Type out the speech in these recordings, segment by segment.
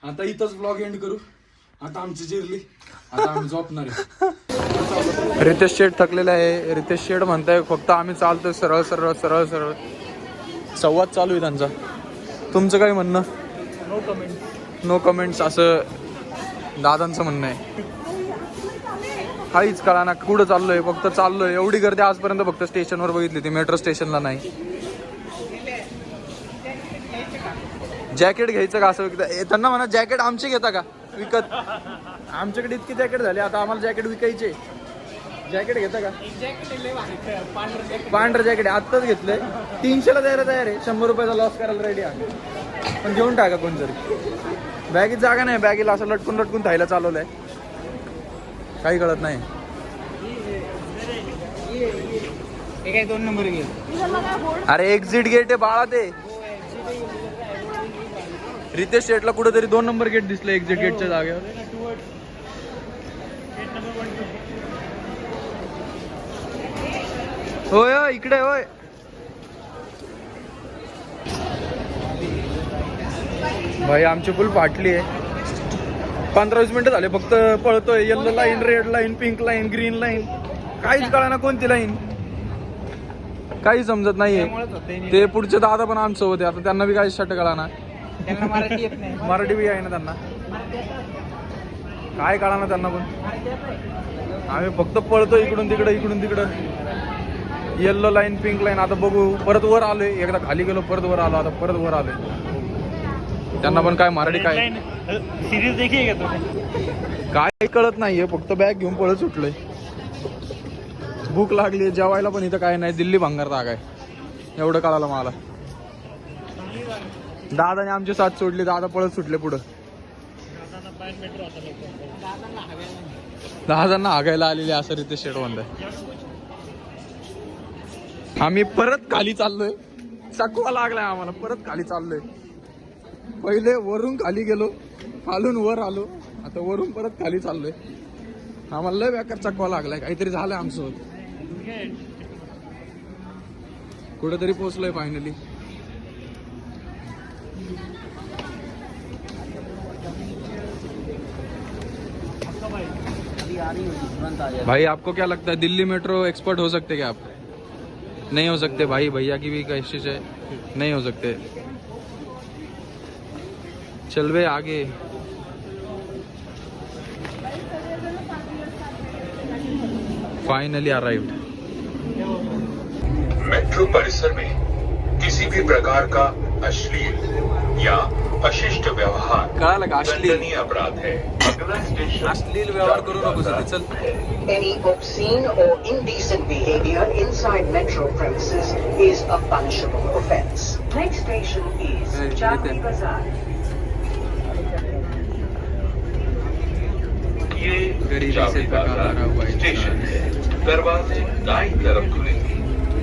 आता इथंच blog end करू. आता आमची जिरली, आता आम्ही झोपणार आहे. रितेश शेठ थकलेला आहे. रितेश शेठ म्हणताय फक्त आम्ही चालतोय सरळ सरळ सरळ सरळ. संवाद चालू आहे त्यांचा. तुमचं काय म्हणणं? No comment. नो कमेंट्स असं दादांचं म्हणणं आहे. काहीच कळा ना कुठं चाललोय, फक्त चाललोय. एवढी गर्दी आजपर्यंत फक्त स्टेशनवर बघितली ती, मेट्रो स्टेशनला नाही. जॅकेट घ्यायचं का असं त्यांना म्हणा, जॅकेट आमचे घेता का विकत? आमच्याकडे इतकी जॅकेट झाली, आता आम्हाला जॅकेट विकायचे. जॅकेट घेता का? पांढरं जॅकेट आत्ताच घेतलंय, 300ला द्यायला तयार आहे. 100 रुपयाचा लॉस करायला रेडी आहे. पण घेऊन टाका कोणतरी. बॅगेत जागा नाही, बॅगेला असं लटकून लटकून थायला चालवलंय, काही कळत नाही. काय 2 नंबर घे. अरे एक्झिट गेट आहे बाळा ते. रितेश शेटला कुठेतरी 2 नंबर गेट दिसलं एक्झिट गेटच्या जागेवर. होय होय इकडे होय. भाई आमची फुल फाटली आहे. 15-20 मिनिटं झाले फक्त पळतोय. Yellow line, red line, pink line, green line, काहीच कळा ना कोणती लाईन, काही समजत नाहीये. ते पुढचे दादा पण आमचं होते, आता त्यांना बी काही शट कळा ना. मराठी येत नाही. मराठी बी आहे ना त्यांना, काय कळा ना त्यांना पण. आम्ही फक्त पळतो इकडून तिकडं इकडून तिकडं. Yellow line, pink line. आता बघू, परत वर आलोय. एकदा खाली गेलो, परत वर आलो, आता परत वर आलोय. त्यांना पण काय मराठी काय सिरीज देखील का तुम्ही? काय कळत नाहीये, फक्त बॅग घेऊन पळत सुटलोय. भूक लागली, जेवायला पण इथं काय नाही. दिल्ली भंगार जागा आहे, एवढं कळालं मला. दादाने आमची साथ सोडली, दादा पळत सुटले पुढं. दादांना हागायला आलेले असं रितेश शेठ म्हणताय. आम्ही परत खाली चाललोय, चकवा लागलाय आम्हाला. परत खाली चाललोय. पहिले वरून खाली गेलो, खालून वर आलो, आता वरून परत खाली चाललोय. आम्हाला लय बेकार चकवा लागलाय, काहीतरी झालंय आमचं. कुठेतरी पोहोचलोय फायनली. भाई आपको क्या लगता है, दिल्ली मेट्रो एक्सपर्ट हो सकते क्या आप? नहीं हो सकते भाई, भैया की भी कोशिश है, नहीं हो सकते. चल वे आगे. Finally arrived. मेट्रो परिसर में किसी भी प्रकार का अश्लील या अशिष्ट व्यवहार कळालं का? अश्लील दंडनीय अपराध है. अगला स्टेशन अश्लील व्यवहार करू नको तिथे. चल. Any obscene or indecent behavior inside metro premises is a punishable offence. Next station is Chakri Bazaar. ये गरीबी से चाबी थका बाजार हारा हुआ स्टेशन है. दरवाजे दाईं तरफ खुलेंगे.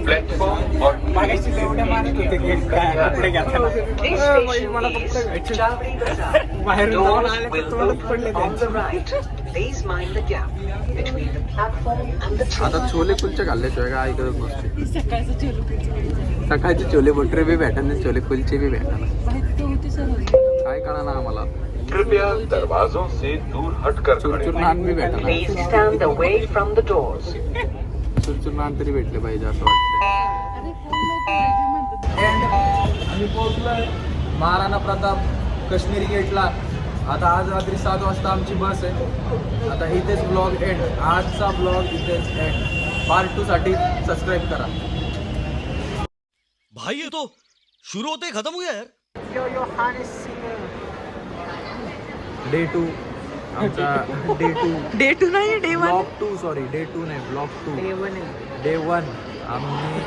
प्लेटफॉर्म और मागाशी एवढ्या मारत होते की कपडे घेताना. This station is Chakri Bazaar. बाहेरून जाऊन Doors आले will तर तोंडच open पडले on the right. Please mind the gap between the platform and the आता train. छोले कुलचे खाल्ल्याशिवाय काय ऐकतच नसते. सकाळचं चोरू कुलचे सकाळचे छोले भटुरे बी भेटणार, छोले कुलचे बी भेटणार. माहिती होती सहज. काय कळा ना आम्हाला. कृपया दरवाजों से दूर हटकर खड़े चुरचुर नान बी भेटणार. Please stand away from the doors. चुरचुर naan तरी भेटले पाहिजे असं वाटतं. अरे फोन लवकर म्हणतात. आम्ही पोहोचलोय महाराणा प्रताप काश्मीरी गेटला. आता आज रात्री 7 वाजता आमची बस आहे. आता इथेच ब्लॉग एंड. आजचा ब्लॉग इथेच एंड. पार्ट 2 साठी सबस्क्राईब करा. भाई ये तो शुरू होते ही खत्म हो गया यार. डे 2 आमचा डे 2 डे 2 नाही डे 1. ब्लॉग 2 सॉरी डे 2 नाही ब्लॉग 2. डे 1 आम्ही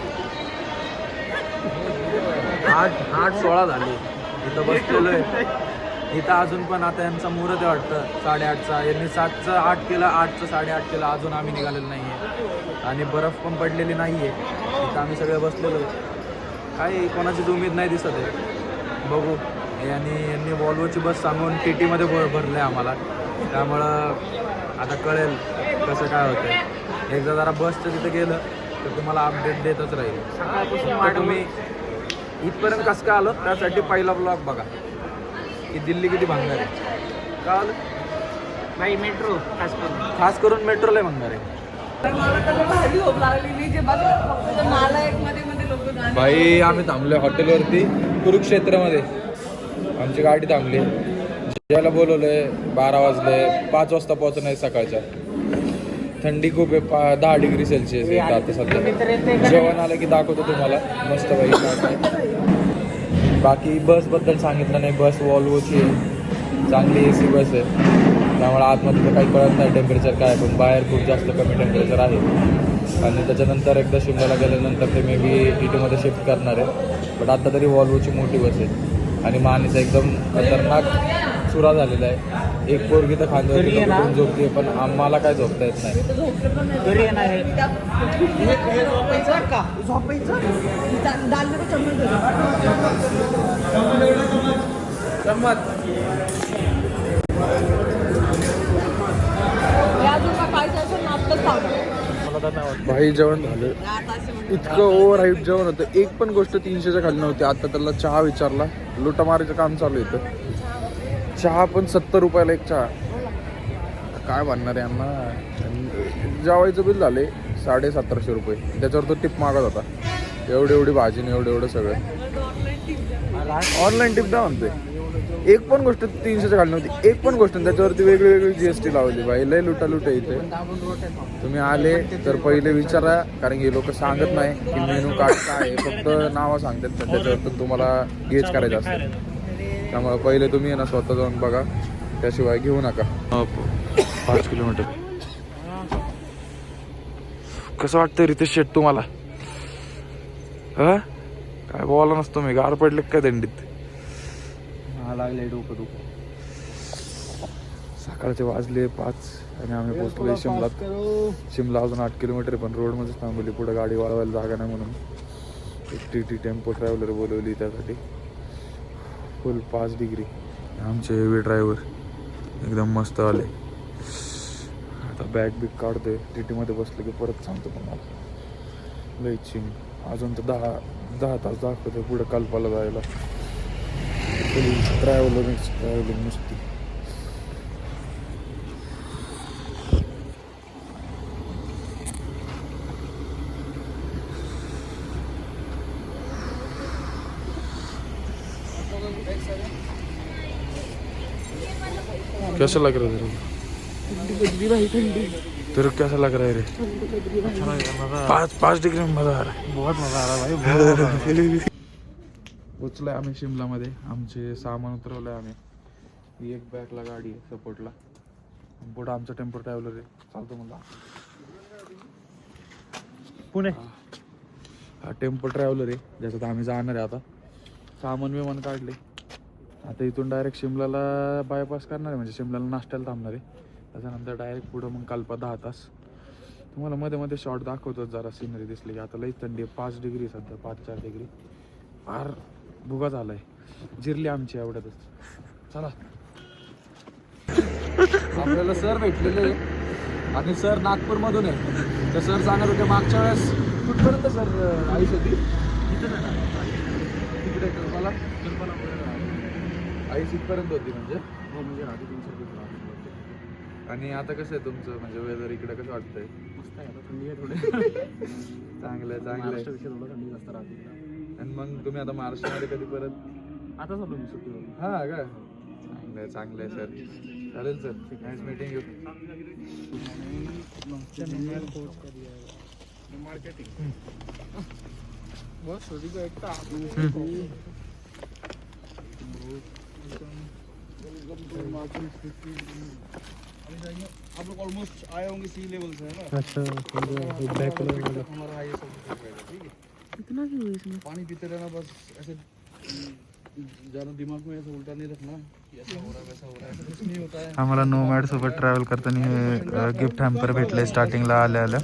8:16 झाले इथं बसलेलो आहे. इथं अजून पण आता यांचा मुहूर्त आहे वाटतं 8:30चा. यांनी 7चं 8 केलं, 8चं 8:30 केलं. अजून आम्ही निघालेलो नाही आहे आणि बर्फ पण पडलेली नाही आहे. इथं आम्ही सगळे बसलेलो आहे. काही कोणाचीच उमेद नाही दिसत आहे. बघू. यांनी वॉल्वोची बस सांगून TT मध्ये भरलं आहे आम्हाला. त्यामुळं आता कळेल कसं काय होतं आहे. एकदा जरा बसचं तिथं गेलं तर तुम्हाला अपडेट देतच राहील. तर तुम्ही इथपर्यंत कसं काय आलो त्यासाठी पहिला ब्लॉग बघा. की दिल्ली किती भंगार आहे. का आलं? भाई मेट्रो खास करून मेट्रोला भंगार आहे. तर मला तर भारी झोप लागली मी जे बघा फक्त मला एक मध्ये मध्ये लोक गाणे भाई आम्ही थांबलोय हॉटेलवरती कुरुक्षेत्रमध्ये. आमची गाडी थांबली. जेवायला बोलवलंय 12 वाजले, 5 वाजता पोहोचणं आहे सकाळच्या. थंडी खूप आहे, 10 डिग्री सेल्सिअस आहे आता सध्या. जेवण आलं की दाखवतो तुम्हाला मस्त भाई काय काय. बाकी बसबद्दल सांगितलं नाही. बस वॉल्वोची आहे, चांगली AC बस आहे. त्यामुळे आतमध्ये तर काही कळत नाही टेम्परेचर काय, पण बाहेर खूप जास्त कमी टेम्परेचर आहे. आणि त्याच्यानंतर एकदा शिमल्याला गेल्यानंतर ते मे बी TTमध्ये शिफ्ट करणार आहे. बट आता तरी वॉल्वोची मोठी बस आहे आणि मानेचा एकदम खतरनाक सुरा झालेला आहे. एक पोरगी तर खांद्यावरती झोपते, पण आम्हाला काय झोपता येत नाही. घरी येणार आहे भाई जेवण झालं, इतकं ओव्हर हाईट जेवण होतं. एक पण गोष्ट 300च्या खाली नव्हती. आता त्याला चहा विचारला, लुटामारीचं काम चालू येतं. चहा पण 70 रुपयाला एक चहा. काय म्हणणार आहे यांना. जेवायचं बिल झाले 1750 रुपये. त्याच्यावर तो टिप मागत होता. एवढी भाजी आणि एवढं सगळं. ऑनलाईन टिप द्या म्हणते. एक पण गोष्ट 300च्या खाली नव्हती. एक पण गोष्ट. त्याच्यावरती वेगळी GST लावली. भाई लय लुटालुट आहे इथे. तुम्ही आले तर पहिले विचारा, कारण की हे लोक सांगत नाही की मेनू कार्ड काय आहे. फक्त नावं सांगतात, पण त्याच्यावर तुम्हाला गेज करायचं असतं. त्यामुळे पहिले तुम्ही ना स्वतः जाऊन बघा, त्याशिवाय घेऊ नका. 5 किलोमीटर. कसं वाटतं रितेश शेट तुम्हाला? काय बोला नसतो मी. गार पडले काय थंडीत? लागले डोकं सकाळचे वाजले 5 आणि आम्ही पोहोचलो शिमलात. शिमला अजून 8 किलोमीटर, पण रोडमध्येच थांबवली. पुढे गाडी वाळवायला जागा नाही म्हणून एक TT टेम्पो ट्रॅव्हलर बोलवली त्यासाठी. फुल 5 डिग्री. आमचे हेवी ड्रायव्हर एकदम मस्त आले. आता बॅग बिग काढतोय. TTमध्ये बसलं की परत सांगतो तुम्हाला. लई चिंग. अजून तर 10 तास दाखवतो पुढे कल्पाला जायला. ट्रॅव्हलिंग नुसती. कैसा लग रहा है तेरे को? कैसा लग रहा है रे? 5 डिग्री में मजा आ रहा है. बहुत मजा आ रहा भाई. पोचलोय आम्ही शिमलामध्ये. आमचे सामान उतरवलंय आम्ही. ही एक बॅगला गाडी आहे सपोर्टला. पुढं आमचा टेम्पो ट्रॅव्हलर आहे. चालतो मला. पुणे हा टेम्पो ट्रॅव्हलर आहे ज्याच्यात आम्ही जाणार आहे. आता सामान विमान काढले. आता इथून डायरेक्ट शिमल्याला बायपास करणार आहे, म्हणजे शिमल्याला नाश्त्याला थांबणार आहे. त्याच्यानंतर डायरेक्ट पुढं मग कल्पा 10 तास. तुम्हाला मध्ये मध्ये शॉर्ट दाखवतो जरा सिनरी दिसली की. आता लईच थंडी आहे. 5 डिग्री सध्या, 5-4 डिग्री. फार भुगा झालाय. जिरली आमची एवढ्यातच. चला. आपल्याला सर भेटलेले आणि सर नागपूरमधून आहे. तर सर सांगत होते मागच्या वेळेस कुठपर्यंत सर आईस होती? तिकडे कल्पाला आईस इथपर्यंत होती म्हणजे. आणि आता कसं आहे तुमचं म्हणजे वेदर इकडे कसं वाटतंय? चांगलं आहे. आणि मग तुम्ही आता महाराष्ट्रामध्ये कधी परत? आता चालू मी सुट्टीवर. हा का? चांगलं आहे सर. चालेल सर. Nice meeting you. आप लोग ऑलमोस्ट आए होंगे सी लेवल से, है ना? अच्छा. हमारा हाईएस्ट ठीक है. कितना व्यू है इसमें? पानी पीते रहना बस. ऐसे ज़्यादा दिमाग में ऐसा उल्टा नहीं रखना. ऐसा हो रहा है वैसा हो रहा है, ऐसा कुछ नहीं होता है. आम्हाला नोमॅड सोबत ट्रॅव्हल करताना हे गिफ्ट हॅम्पर भेटले स्टार्टिंगला आल्या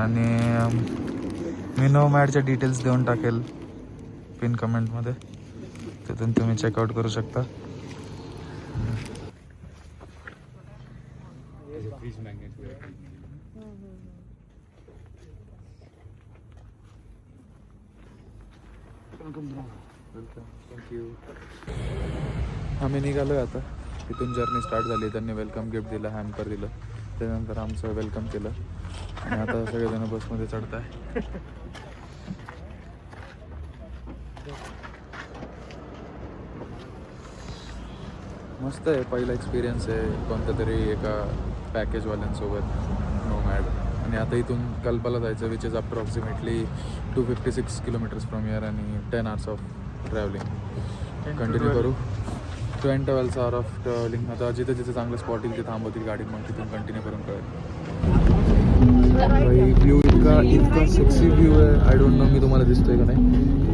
आणि मी नोमॅडच्या डिटेल्स देऊन टाकेल पिन कमेंटमध्ये. तिथून तुम्ही चेकआउट करू शकता. थँक्यू. आम्ही निघालो आहे आता. इथून जर्नी स्टार्ट झाली. त्यांनी वेलकम गिफ्ट दिलं, हॅम्पर दिलं. त्यानंतर आमचं वेलकम केलं आणि आता सगळेजण बसमध्ये चढत आहे. मस्त आहे. पहिला एक्सपिरियन्स आहे कोणत्या तरी एका पॅकेजवाल्यांसोबत नोमॅड. आणि आता इथून कल्पाला जायचं, which is approximately 256 kilometres from here आणि 10 hours ऑफ ट्रॅव्हलिंग. कंटिन्यू करू. 10-12 hours ऑफ ट्रॅव्हलिंग. आता जिथे जिथे चांगलं स्पॉट येईल ते थांबवतील गाडी, मग तिथून कंटिन्यू करून कळेल. व्ह्यू इतका सेक्सी व्ह्यू आहे. आय डोंट नो मी तुम्हाला दिसतोय का नाही.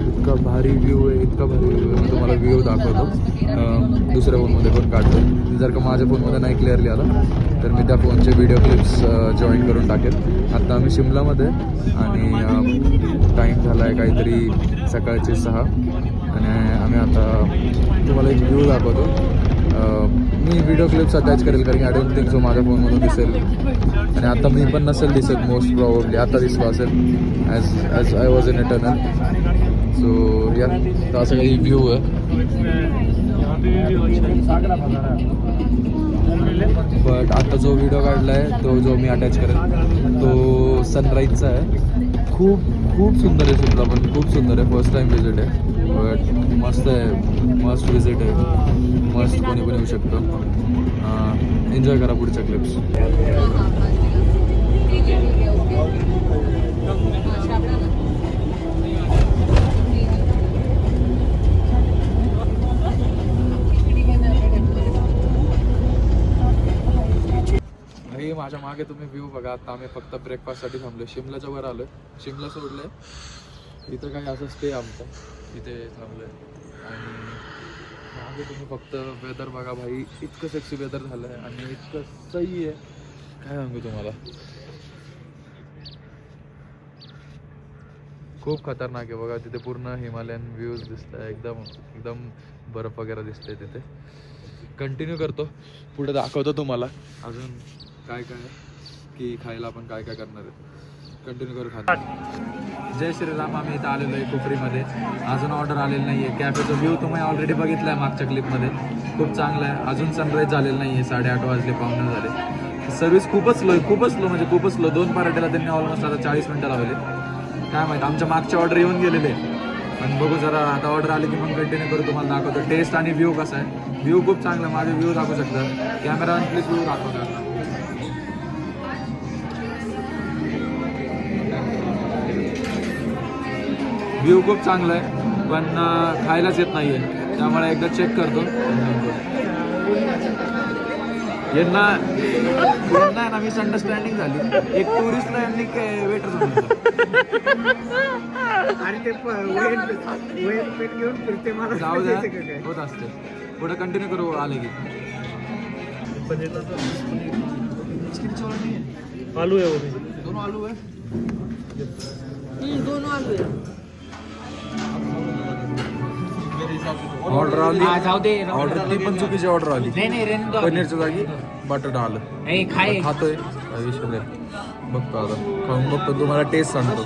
इतका भारी व्ह्यू आहे, इतका भारी व्ह्यू आहे. मी तुम्हाला व्ह्यू दाखवतो. दुसऱ्या फोनमध्ये पण काढतो. जर का माझ्या फोनमध्ये नाही क्लिअरली आला तर मी त्या फोनचे व्हिडिओ क्लिप्स जॉईन करून टाकेल. आत्ता आम्ही शिमलामध्ये आणि टाईम झाला आहे काहीतरी सकाळचे 6 आणि आम्ही आता तुम्हाला एक व्ह्यू दाखवतो. मी व्हिडिओ क्लिप्स अटॅच करेल कारण की आय डोंट थिंक सो माझ्या फोनमधून दिसेल आणि आता मी पण नसेल दिसत मोस्ट प्रॉब्ली. आता दिसलो असेल as I was in a tunnel. So या तर असं काही व्ह्यू आहे. बट आता जो व्हिडिओ काढला आहे तो जो मी अटॅच करेल तो सनराईजचा आहे. खूप खूप सुंदर आहे शिमला, पण खूप सुंदर आहे. फर्स्ट टाईम व्हिजिट आहे बट मस्त आहे. मस्ट व्हिजिट आहे. मस्त कोणी पण येऊ शकतो. एन्जॉय करा पुढच्या क्लिप्स. हे माझ्या मागे तुम्ही व्ह्यू बघा. आता आम्ही फक्त ब्रेकफास्टसाठी थांबलो. शिमल्याच्या वर आलो. शिमला सोडलं इथं काही असं स्टे आमचा इथे थांबलो आहे. आणि मागे तुम्ही फक्त वेदर बघा भाई. इतकं सेक्सी वेदर झालं आहे आणि इतकं सही आहे काय सांगू तुम्हाला. खूप खतरनाक आहे बघा. तिथे पूर्ण हिमालयन व्ह्यूज दिसत आहे. एकदम एकदम बर्फ वगैरे दिसतंय तिथे. कंटिन्यू करतो, पुढे दाखवतो तुम्हाला अजून काय काय की खायला आपण काय काय करणार आहे. कंटिन्यू करू खात. जय श्रीराम. आम्ही इथं आलेलो आहे कुफरीमध्ये. अजून ऑर्डर आलेलं नाही आहे. कॅफेचा व्ह्यू तुम्ही ऑलरेडी बघितला आहे मागच्या क्लिपमध्ये. खूप चांगला आहे. अजून सनराईज झालेलं नाही आहे. 8:30 वाजले, पावणे झाले. सर्व्हिस खूपच स्लो आहे. खूपच स्लो म्हणजे खूपच स्लो. 2 पराठ्याला त्यांनी ऑलमोस्ट आता 40 मिनटं लावले. काय माहीत आमच्या मागच्या ऑर्डर येऊन गेलेले आणि बघू जरा आता ऑर्डर आली की मग कंटिन्यू करू. तुम्हाला दाखवतो टेस्ट आणि व्ह्यू कसा आहे. व्ह्यू खूप चांगला आहे. माझे व्ह्यू दाखवू शकता. कॅमेरा प्लीज व्ह्यू दाखवतो. व्ह्यू खूप चांगला आहे पण खायलाच येत नाही आहे. त्यामुळे एकदा चेक करतो. यांना ना मिसअंडरस्टँडिंग झाली. एक टुरिस्टला यांनी काय वेटर समजलं आणि ते पेट घेऊन फिरते मला. जाऊ द्या, होत असते. पुढे कंटिन्यू करू आले की. आलू आहे वो. दोन आलू आहे. दोनों आलू आहे. ऑर्डर आली. जाऊ दे. ऑर्डर ती पण चुकीची ऑर्डर आली. नाही पनीरच्या जागी बटाटा आलं. खाय खातोय विषय बघतो आता. खाऊन बघतो तुम्हाला टेस्ट सांगतो.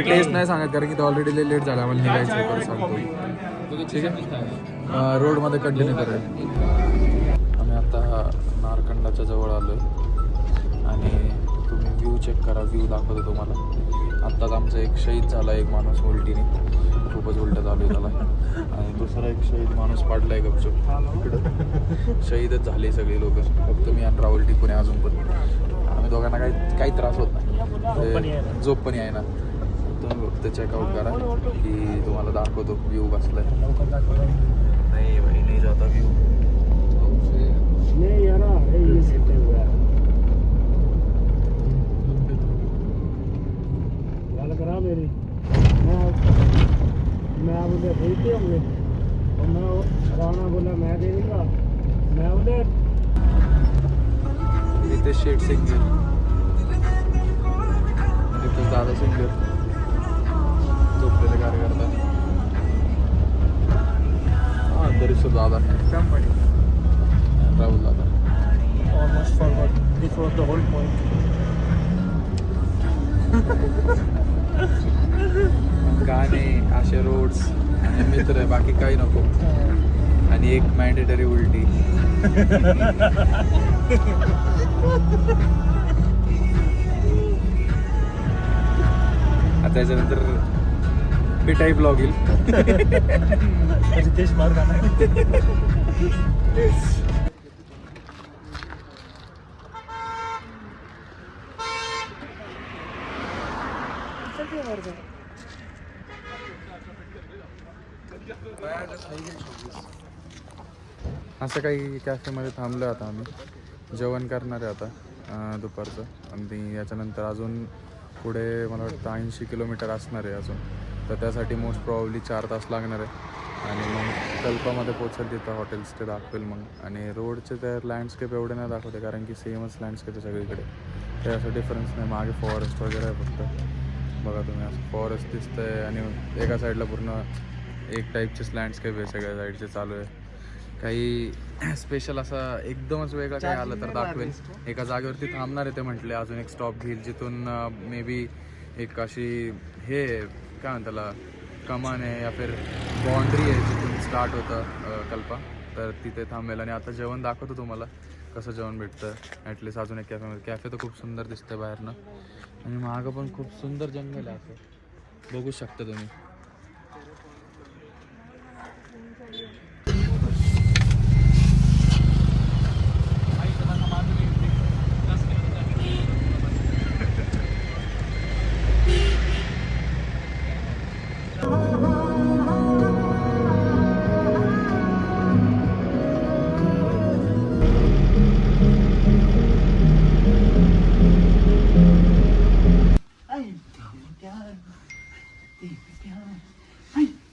टेस्ट नाही सांगत कारण की तो ऑलरेडी लेट झाला. आम्हाला निघायचं तर सांगतो. ठीक आहे. रोडमध्ये कंटिन्यू करूया. आम्ही आता नारकंडाच्या जवळ आलो आहे आणि तुम्ही व्ह्यू चेक करा. व्ह्यू दाखवतो तुम्हाला. आत्ताच आमचा एक शहीद झाला. एक माणूस उलटीने, खूपच उलटं चालू आहे त्याला. आणि दुसरा एक शहीद माणूस पाडला आहे गपचूप. इकडं शहीदच झाले सगळे लोक. फक्त मी आणि राहुल टिपून अजून पण. आम्ही दोघांना काही त्रास होत नाही. झोप पण आहे ना. तुम्ही फक्त चेकआउट करा की तुम्हाला दाखवतो व्ह्यू कसला आहे. नाही भाई नाही जाता व्ह्यू. करा मेरी मैं बोले भेजते होंगे और मैं राणा बोला मैं दे दूँगा. मैं बोले इथे शेट सिंगर, इथे दादा सिंगर झोपलेले कार्यकर्ता. हां दरीसो दादा कंपनी राहुल दादा. almost forgot. This was the whole point. गाणे असे रोड्स आणि मित्र, बाकी काही नको. आणि एक मॅन्डेटरी उलटी. आता याच्यानंतर पिटाई ब्लॉग येईल. रितेश मार गाणं. असं काही कॅफेमध्ये थांबलो आता आम्ही. जेवण करणार आहे आता दुपारचं. आणि याच्यानंतर अजून पुढे मला वाटतं 80 किलोमीटर असणार आहे अजून. तर त्यासाठी मोस्ट प्रॉब्ली 4 तास लागणार आहे. आणि मग कल्पामध्ये पोचेल, तिथं हॉटेल्स ते दाखवेल मग. आणि रोडचे तर लँडस्केप एवढे नाही दाखवते कारण की सेमच लँडस्केप आहे सगळीकडे. काही असं डिफरन्स नाही. मागे फॉरेस्ट वगैरे आहे फक्त. बघा तुम्ही असं फॉरेस्ट दिसतं आहे आणि एका साईडला पूर्ण एक टाईपचेच लँडस्केप आहे सगळ्या साईडचे चालू आहे. काही स्पेशल असा एकदमच वेगळा काही आलं तर दाखवेल. एका जागेवरती थांबणार आहे ते म्हटले. अजून एक स्टॉप घेईल जिथून मे बी एक अशी हे काय म्हणतात त्याला कमान आहे या फिर बाउंड्री आहे जिथून स्टार्ट होतं कल्पा. तर तिथे थांबेल. आणि आता जेवण दाखवतो तुम्हाला कसं जेवण भेटतं. ॲटलिस्ट अजून एक कॅफेमध्ये. कॅफे तर खूप सुंदर दिसतं बाहेरनं. आणि मागं पण खूप सुंदर जंगल आहे असं बघू शकता तुम्ही.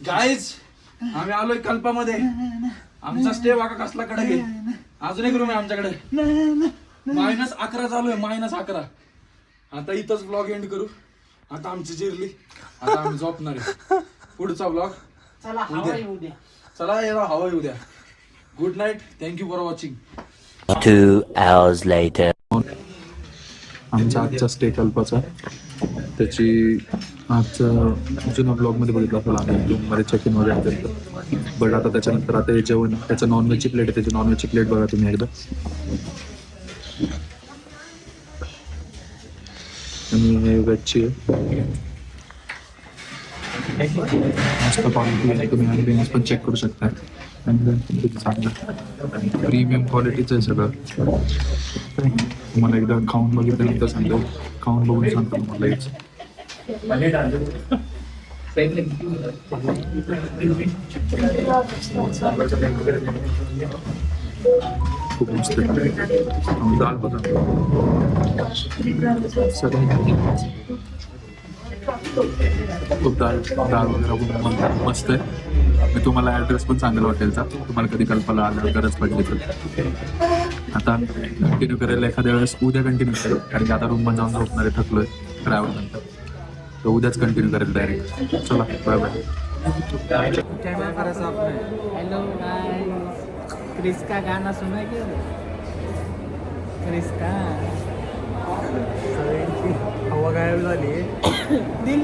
गाईज आम्ही आलोय कल्पामध्ये. आमचा स्टे बघा कसला कडक आहे. अजून एक रूम आहे आमच्याकडे. -11 चालू आहे. -11. आता इथंच ब्लॉग एंड करू. आता आमची जिरली. आता आम्ही झोपणार आहे. पुढचा ब्लॉग उद्या. चला याला हवा येऊ द्या. Good night. Thank you for watching. 2 hours later. आमचा आजचा स्टे कल्पाचा. त्याची आजचा जुना ब्लॉगमध्ये बघितलं असेल आम्ही रूममध्ये चेक इन वगैरे केलं. बट आता त्याच्यानंतर आता हे जेवण त्याचं नॉनव्हेजची प्लेट आहे. त्याची नॉनव्हेजची प्लेट बघा तुम्ही एकदा. आणि हे व्हेजची आहे. मस्त क्वालिटी आहे. तुम्ही ॲम्बियन्स पण चेक करू शकता. चांगलं प्रीमियम क्वालिटीचं आहे सगळं. तुम्हाला एकदा खाऊन बघितल्यानंतर सांगतो. खाऊन बघून सांगतो तुम्हाला हेच. खूप मस्त दाल बघा. खूप दाल वगैरे मस्त आहे. मी तुम्हाला ॲड्रेस पण सांगेल हॉटेलचा. तुम्हाला कधी कल्पना आलं गरज पडली तर. आता कंटिन्यू करेल एखाद्या वेळेस. उद्या कंटिन्यू करेल कारण की आता रूममध्ये जाऊन झोपणार आहे. थकलोय ट्रॅव्हल नंतर. तो उद्याच कंटिन्यू करेल डायरेक्ट. चला bye bye. Hello guys. Chris का गाना सुना क्या? क्रिस का हवा गायब झाली. दिल